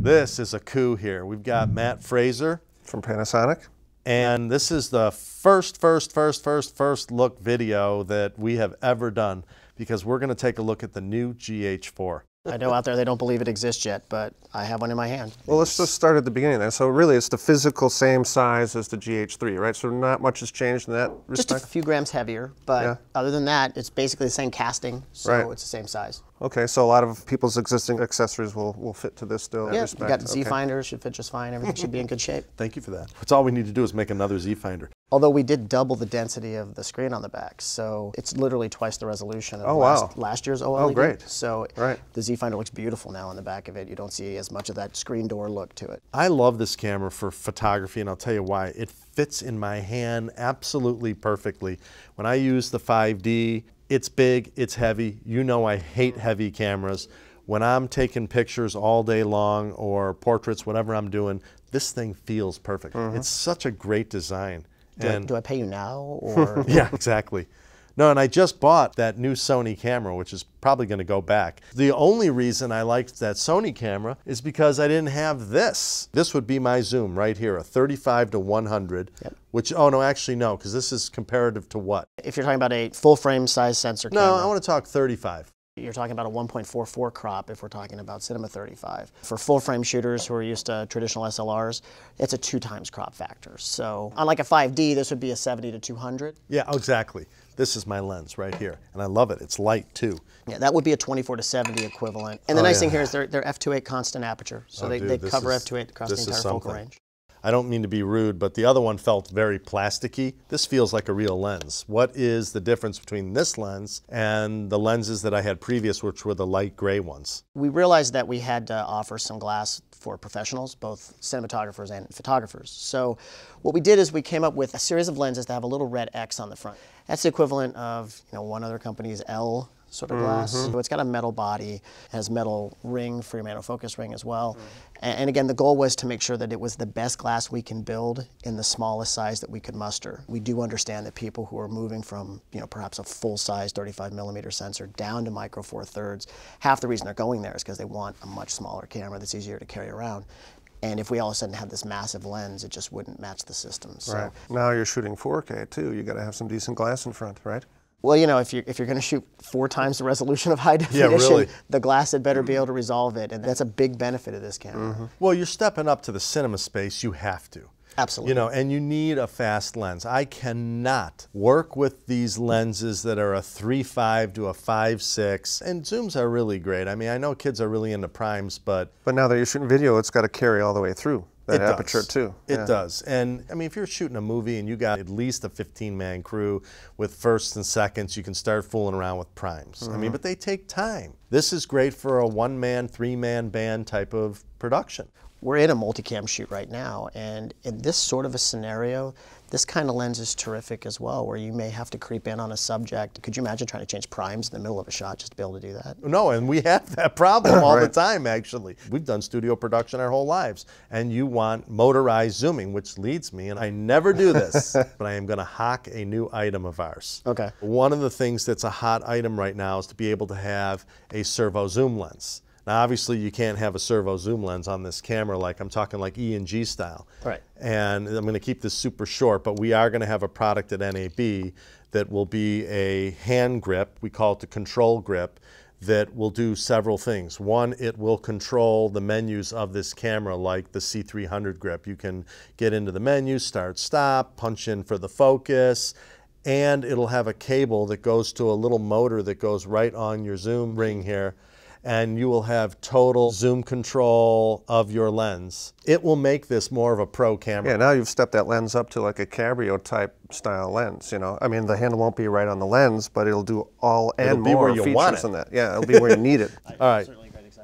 This is a coup here. We've got Matt Frazer from Panasonic. And this is the first look video that we have ever done, because we're going to take a look at the new GH4. I know out there they don't believe it exists yet, but I have one in my hand. Well, let's just start at the beginning then. So really it's the physical same size as the GH3, right? So not much has changed in that respect? Just a few grams heavier, but other than that, it's basically the same casting, so it's the same size. Okay, so a lot of people's existing accessories will fit to this still. Yeah, you got the Z-Finder, should fit just fine. Everything should be in good shape. Thank you for that. That's all we need to do is make another Z-Finder. Although we did double the density of the screen on the back, so it's literally twice the resolution of last year's OLED. Oh, great. So the Z-Finder looks beautiful now on the back of it. You don't see as much of that screen door look to it. I love this camera for photography, and I'll tell you why. It fits in my hand absolutely perfectly. When I use the 5D, it's big, it's heavy. You know I hate heavy cameras. When I'm taking pictures all day long or portraits, whatever I'm doing, this thing feels perfect. It's such a great design. Do I pay you now? Or? Yeah, exactly. No, and I just bought that new Sony camera, which is probably going to go back. The only reason I liked that Sony camera is because I didn't have this. This would be my zoom right here, a 35 to 100, which, oh no, actually no, because this is comparative to what? If you're talking about a full frame size sensor camera. No, I want to talk 35. You're talking about a 1.44 crop if we're talking about Cinema 35. For full frame shooters who are used to traditional SLRs, it's a 2x crop factor. So unlike a 5D, this would be a 70 to 200. Yeah, exactly. This is my lens right here, and I love it. It's light too. Yeah, that would be a 24 to 70 equivalent. And the nice thing here is they're f2.8 constant aperture, so they cover f2.8 across the entire focal range. I don't mean to be rude, but the other one felt very plasticky. This feels like a real lens. What is the difference between this lens and the lenses that I had previous, which were the light gray ones? We realized that we had to offer some glass for professionals, both cinematographers and photographers. So what we did is we came up with a series of lenses that have a little red X on the front. That's the equivalent of, one other company's L sort of glass. So it's got a metal body, has metal ring for your manual focus ring as well. And again, the goal was to make sure that it was the best glass we can build in the smallest size that we could muster. We do understand that people who are moving from, perhaps a full-size 35mm sensor down to micro four thirds, half the reason they're going there is because they want a much smaller camera that's easier to carry around. And if we all of a sudden had this massive lens, it just wouldn't match the system. So now you're shooting 4K too. You got to have some decent glass in front, right? Well, if you're going to shoot 4 times the resolution of high definition, the glass had better be able to resolve it, and that's a big benefit of this camera. Well, you're stepping up to the cinema space. You have to. Absolutely. And you need a fast lens. I cannot work with these lenses that are a 3.5 to a 5.6, and zooms are really great. I mean, I know kids are really into primes, but now that you're shooting video, it's got to carry all the way through. That aperture too. It does. And I mean, if you're shooting a movie and you got at least a 15-man crew with firsts and seconds, you can start fooling around with primes. I mean, but they take time. This is great for a 1-man, 3-man band type of production. We're in a multicam shoot right now, and in this sort of a scenario, this kind of lens is terrific as well, where you may have to creep in on a subject. Could you imagine trying to change primes in the middle of a shot just to be able to do that? No, and we have that problem all the time, actually. We've done studio production our whole lives, and you want motorized zooming, which leads me, and I never do this, but I am going to hawk a new item of ours. Okay. One of the things that's a hot item right now is to be able to have a servo zoom lens. Now, obviously, you can't have a servo zoom lens on this camera I'm talking like E and G style. Right. And I'm going to keep this super short, but we are going to have a product at NAB that will be a hand grip. We call it the control grip, that will do several things. One, it will control the menus of this camera like the C300 grip. You can get into the menu, start, stop, punch in for the focus, and it'll have a cable that goes to a little motor that goes right on your zoom ring here, and you will have total zoom control of your lens. It will make this more of a pro camera. Yeah, now you've stepped that lens up to like a Cabrio type style lens, I mean, the handle won't be right on the lens, but it'll do all and more features than that. Yeah, it'll be where you need it. All right,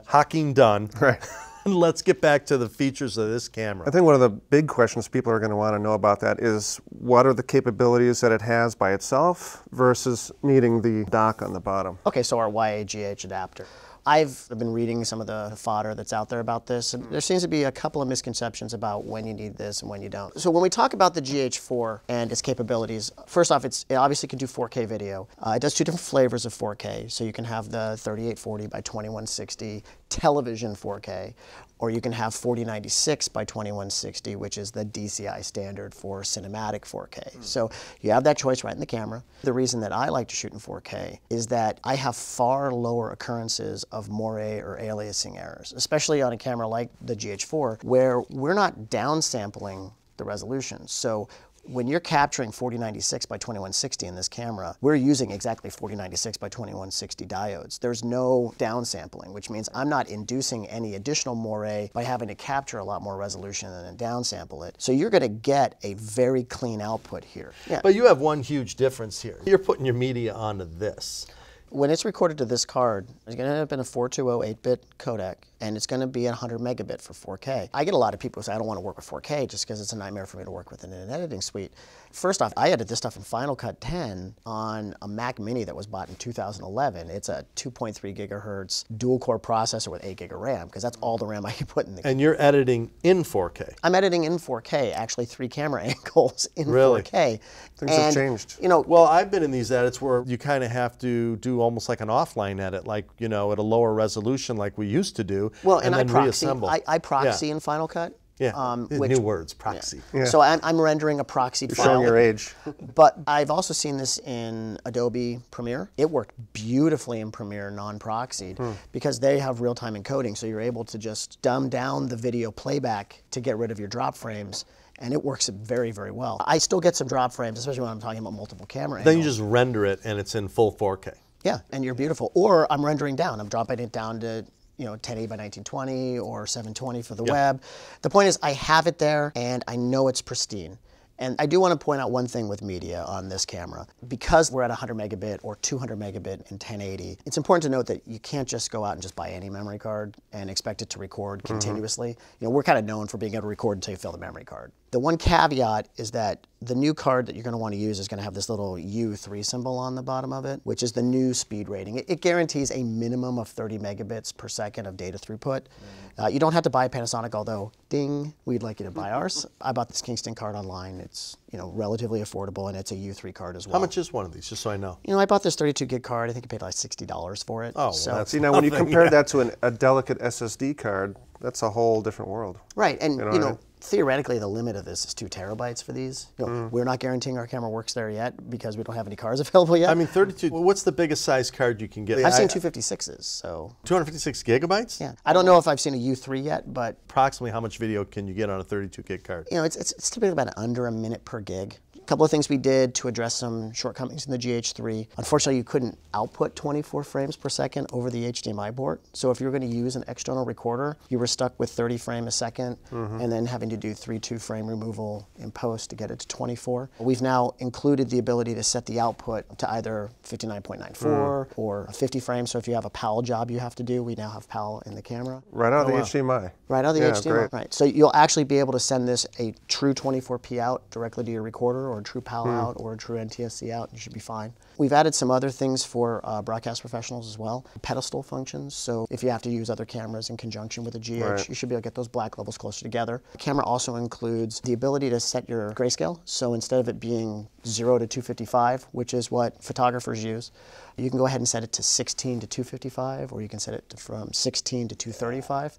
hawking done. Right. Let's get back to the features of this camera. I think one of the big questions people are going to want to know about that is what are the capabilities that it has by itself versus needing the dock on the bottom? Okay, so our YAGH adapter. I've been reading some of the fodder that's out there about this, and there seems to be a couple of misconceptions about when you need this and when you don't. So when we talk about the GH4 and its capabilities, first off, it obviously can do 4K video. It does 2 different flavors of 4K, so you can have the 3840 by 2160, television 4K, or you can have 4096 by 2160, which is the DCI standard for cinematic 4K. So you have that choice right in the camera. The reason that I like to shoot in 4K is that I have far lower occurrences of moire or aliasing errors, especially on a camera like the GH4, where we're not downsampling the resolution. So when you're capturing 4096 by 2160 in this camera, we're using exactly 4096 by 2160 diodes. There's no downsampling, which means I'm not inducing any additional moire by having to capture a lot more resolution and then downsample it. So you're going to get a very clean output here. Yeah. But you have one huge difference here. You're putting your media onto this. When it's recorded to this card, it's going to end up in a 420 8-bit codec, and it's going to be at 100 megabit for 4K. I get a lot of people who say, I don't want to work with 4K just because it's a nightmare for me to work with in an editing suite. First off, I edit this stuff in Final Cut 10 on a Mac Mini that was bought in 2011. It's a 2.3 gigahertz dual-core processor with 8 gig of RAM, because that's all the RAM I can put in the camera. And you're editing in 4K? I'm editing in 4K, actually 3 camera angles in 4K. Things have changed. You know, well, I've been in these edits where you kind of have to do almost like an offline edit, like, you know, at a lower resolution like we used to do, well, and then reassemble. I proxy in Final Cut. Yeah, new words, proxy. Yeah. Yeah. So I'm rendering a proxied file. You're showing your age. But I've also seen this in Adobe Premiere. It worked beautifully in Premiere non-proxied because they have real-time encoding, so you're able to just dumb down the video playback to get rid of your drop frames. And it works very, very well. I still get some drop frames, especially when I'm talking about multiple camera angles. Then you just render it and it's in full 4K. Yeah, and you're beautiful. Or I'm rendering down. I'm dropping it down to 1080 by 1920 or 720 for the web. The point is I have it there and I know it's pristine. And I do want to point out one thing with media on this camera. Because we're at 100 megabit or 200 megabit in 1080, it's important to note that you can't just go out and just buy any memory card and expect it to record continuously. You know, we're kind of known for being able to record until you fill the memory card. The one caveat is that the new card that you're going to want to use is going to have this little U3 symbol on the bottom of it, which is the new speed rating. It guarantees a minimum of 30 megabits per second of data throughput. You don't have to buy Panasonic, although, ding, we'd like you to buy ours. I bought this Kingston card online. It's relatively affordable, and it's a U3 card as well. How much is one of these, just so I know? I bought this 32 gig card. I think I paid like $60 for it. Oh, so well, that's see, now when you compare that to a delicate SSD card, that's a whole different world. Right, and theoretically, the limit of this is 2 terabytes for these. We're not guaranteeing our camera works there yet because we don't have any cards available yet. I mean, 32, what's the biggest size card you can get? I've seen 256s, so. 256 gigabytes? Yeah. I don't know if I've seen a U3 yet, but. Approximately how much video can you get on a 32 gig card? It's typically about under a minute per gig. A couple of things we did to address some shortcomings in the GH3. Unfortunately, you couldn't output 24 frames per second over the HDMI port. So if you were going to use an external recorder, you were stuck with 30 frames a second and then having to do 3 2-frame removal in post to get it to 24. We've now included the ability to set the output to either 59.94 or 50 frames. So if you have a PAL job you have to do, we now have PAL in the camera. Right out of the HDMI. Right out of the HDMI, great. Right. So you'll actually be able to send this a true 24p out directly to your recorder, or a true PAL out, or a true NTSC out. You should be fine. We've added some other things for broadcast professionals as well. Pedestal functions, so if you have to use other cameras in conjunction with a GH, you should be able to get those black levels closer together. The camera also includes the ability to set your grayscale, so instead of it being 0 to 255, which is what photographers use, you can go ahead and set it to 16 to 255, or you can set it to from 16 to 235.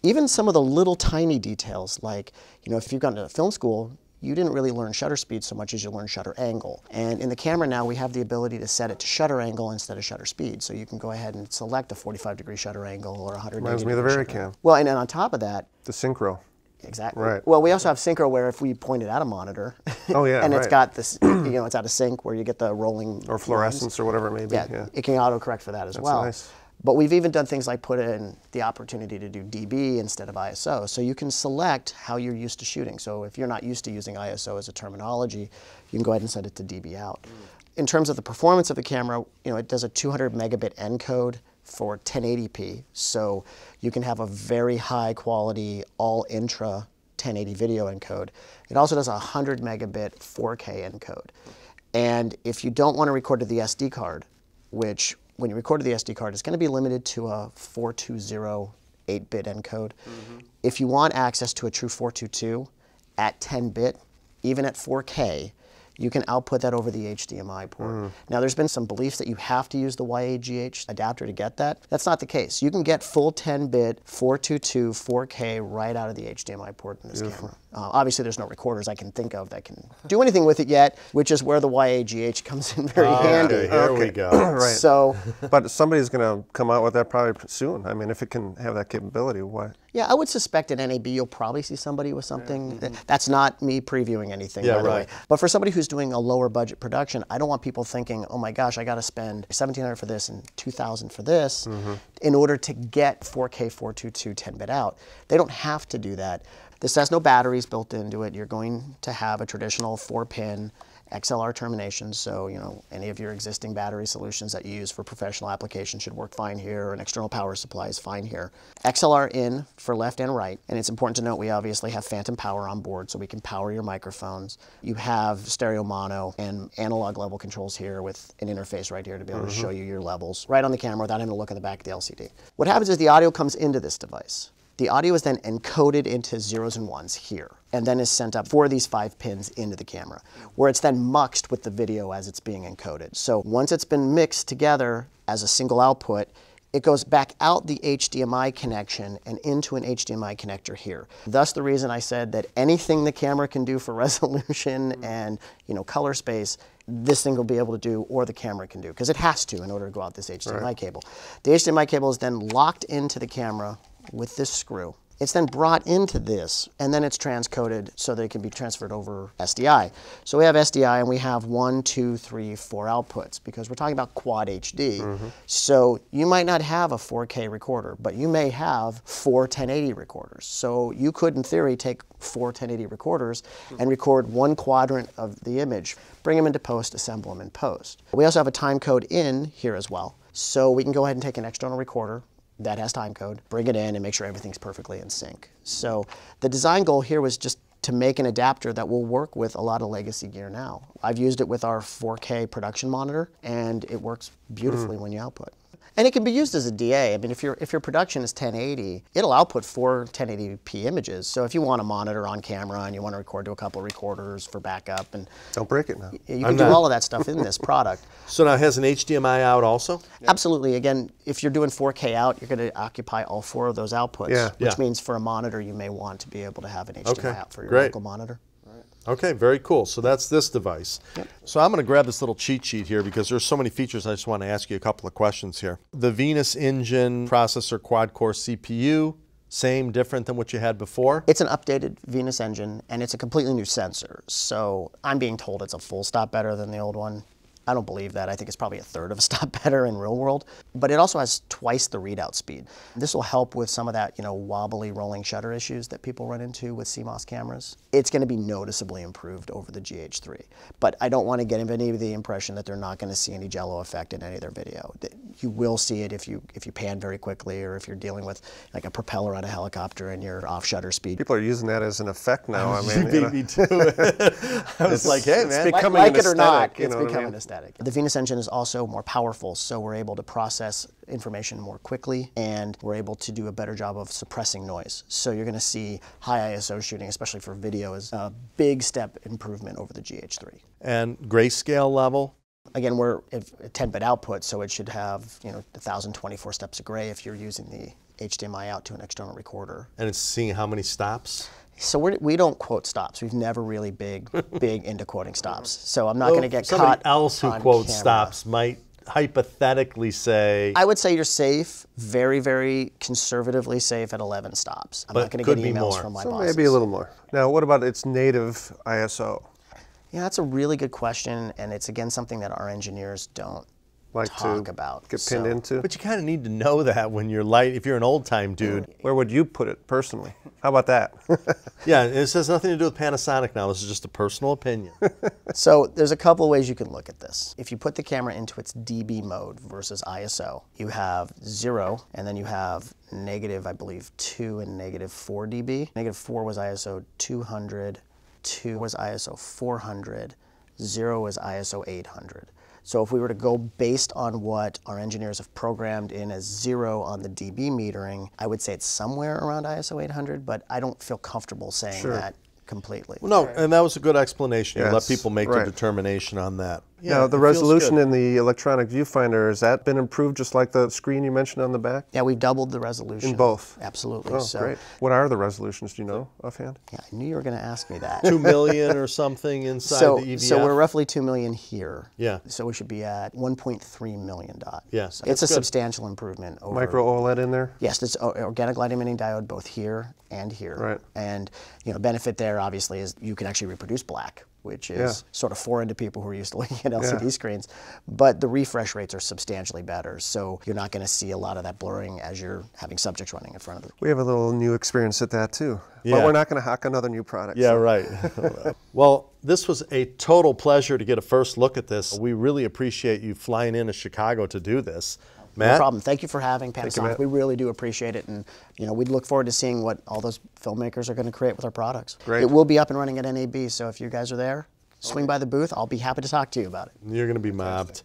Even some of the little tiny details, like, if you've gone to film school, you didn't really learn shutter speed so much as you learned shutter angle. And in the camera now, we have the ability to set it to shutter angle instead of shutter speed. So you can go ahead and select a 45-degree shutter angle or a 180-degree. Reminds me of the Varicam. Well, and then on top of that, the synchro. Exactly. Right. Well, we also have synchro where if we point it at a monitor, and it's got this, it's out of sync where you get the rolling or fluorescence lines, or whatever it may be. Yeah, it can autocorrect for that as well. Nice. But we've even done things like put in the opportunity to do dB instead of ISO. So you can select how you're used to shooting. So if you're not used to using ISO as a terminology, you can go ahead and set it to dB out. In terms of the performance of the camera, it does a 200 megabit encode for 1080p. So you can have a very high quality all intra 1080 video encode. It also does a 100 megabit 4K encode. And if you don't want to record to the SD card, which when you record to the SD card, it's going to be limited to a 420 8-bit encode. If you want access to a true 422 at 10-bit, even at 4K, you can output that over the HDMI port. Now, there's been some beliefs that you have to use the YAGH adapter to get that. That's not the case. You can get full 10-bit 422 4K right out of the HDMI port in this camera. Obviously, there's no recorders I can think of that can do anything with it yet, which is where the YAGH comes in very handy. Here we go. Right. So, but somebody's going to come out with that probably soon. I mean, if it can have that capability, why? yeah, I would suspect at NAB you'll probably see somebody with something. That's not me previewing anything, by the way. But for somebody who's doing a lower budget production, I don't want people thinking, oh my gosh, I got to spend $1,700 for this and $2,000 for this in order to get 4K 422 10-bit out. They don't have to do that. This has no batteries built into it. You're going to have a traditional 4-pin XLR termination, so any of your existing battery solutions that you use for professional applications should work fine here, or an external power supply is fine here. XLR in for left and right, and it's important to note we obviously have phantom power on board, so we can power your microphones. You have stereo mono and analog level controls here with an interface right here to be able to show you your levels right on the camera without having to look at the back of the LCD. What happens is the audio comes into this device. The audio is then encoded into zeros and ones here, and then is sent up for these 5 pins into the camera, where it's then muxed with the video as it's being encoded. So once it's been mixed together as a single output, it goes back out the HDMI connection and into an HDMI connector here. Thus the reason I said that anything the camera can do for resolution and color space, this thing will be able to do, or the camera can do, because it has to in order to go out this HDMI cable. The HDMI cable is then locked into the camera with this screw. It's then brought into this, and then it's transcoded so that it can be transferred over SDI. So we have SDI, and we have 1, 2, 3, 4 outputs, because we're talking about quad HD. So you might not have a 4K recorder, but you may have 4 1080 recorders. So you could, in theory, take 4 1080 recorders and record 1 quadrant of the image, bring them into post, assemble them in post. We also have a time code in here as well. So we can go ahead and take an external recorder that has time code, bring it in, and make sure everything's perfectly in sync. So the design goal here was just to make an adapter that will work with a lot of legacy gear now. I've used it with our 4K production monitor, and it works beautifully when you output. And it can be used as a DA. I mean, if your production is 1080, it'll output 4 1080p images. So if you want a monitor on camera and you want to record to a couple of recorders for backup, and don't break it now. You can do all of that stuff in this product. So now it has an HDMI out also? Absolutely. Again, if you're doing 4K out, you're going to occupy all 4 of those outputs, which means for a monitor you may want to be able to have an HDMI out for your local monitor. Okay, very cool. So that's this device. So I'm going to grab this little cheat sheet here because there's so many features. I just want to ask you a couple of questions here. The Venus engine processor quad-core CPU, same, different than what you had before? It's an updated Venus engine, and it's a completely new sensor. So I'm being told it's a full stop better than the old one. I don't believe that. I think it's probably a third of a stop better in real world. But it also has twice the readout speed. This will help with some of that, wobbly rolling shutter issues that people run into with CMOS cameras. It's going to be noticeably improved over the GH3. But I don't want to get any of the impression that they're not going to see any jello effect in any of their video. You will see it if you pan very quickly, or if you're dealing with like a propeller on a helicopter and you're off shutter speed. People are using that as an effect now. I mean, you beat me to it. I was like, hey man, like it or not, it's becoming an aesthetic. The Venus engine is also more powerful, so we're able to process information more quickly, and we're able to do a better job of suppressing noise. So you're going to see high ISO shooting, especially for video, is a big step improvement over the GH3. And grayscale level? Again, we're a 10-bit output, so it should have 1,024 steps of gray if you're using the HDMI out to an external recorder. And it's seeing how many stops? So we don't quote stops. We've never really big into quoting stops. So I'm not going to get caught. Somebody else who quotes stops might hypothetically say. I would say you're safe, very, very conservatively safe at 11 stops. I'm not going to get emails from my bosses. Maybe a little more. Now, what about its native ISO? Yeah, that's a really good question, and it's again something that our engineers don't talk about. Get pinned into? But you kind of need to know that when you're if you're an old-time dude. Where would you put it personally? How about that? Yeah, and this has nothing to do with Panasonic now. This is just a personal opinion. So there's a couple of ways you can look at this. If you put the camera into its DB mode versus ISO, you have 0, and then you have negative, I believe, 2 and negative 4 dB. Negative 4 was ISO 200, 2 was ISO 400, 0 was ISO 800. So if we were to go based on what our engineers have programmed in as 0 on the dB metering, I would say it's somewhere around ISO 800, but I don't feel comfortable saying that completely. Well, no, and that was a good explanation. You let Yes, people make right. the determination on that. Yeah, now, the it feels resolution good. in the electronic viewfinder, has that been improved just like the screen you mentioned on the back? Yeah, we've doubled the resolution. In both? Absolutely. Oh, so, great. What are the resolutions, do you know offhand? Yeah, I knew you were going to ask me that. 2 million or something inside the EVF. So we're roughly 2 million here. Yeah. So we should be at 1.3 million dot. Yes, So it's a that's good. substantial improvement over. Micro OLED in there? Yes, it's organic light emitting diode both here and here. Right. And benefit there obviously is you can actually reproduce black, which is sort of foreign to people who are used to looking at LCD screens. But the refresh rates are substantially better, so you're not going to see a lot of that blurring as you're having subjects running in front of it. We have a little new experience at that too. Yeah. But we're not going to hawk another new product. Yeah, so. right. Well, this was a total pleasure to get a first look at this. We really appreciate you flying into Chicago to do this. Matt? No problem. Thank you for having Panasonic. Matt. We really do appreciate it, and we look forward to seeing what all those filmmakers are going to create with our products. Great. It will be up and running at NAB, so if you guys are there, swing by the booth. I'll be happy to talk to you about it. You're going to be mobbed.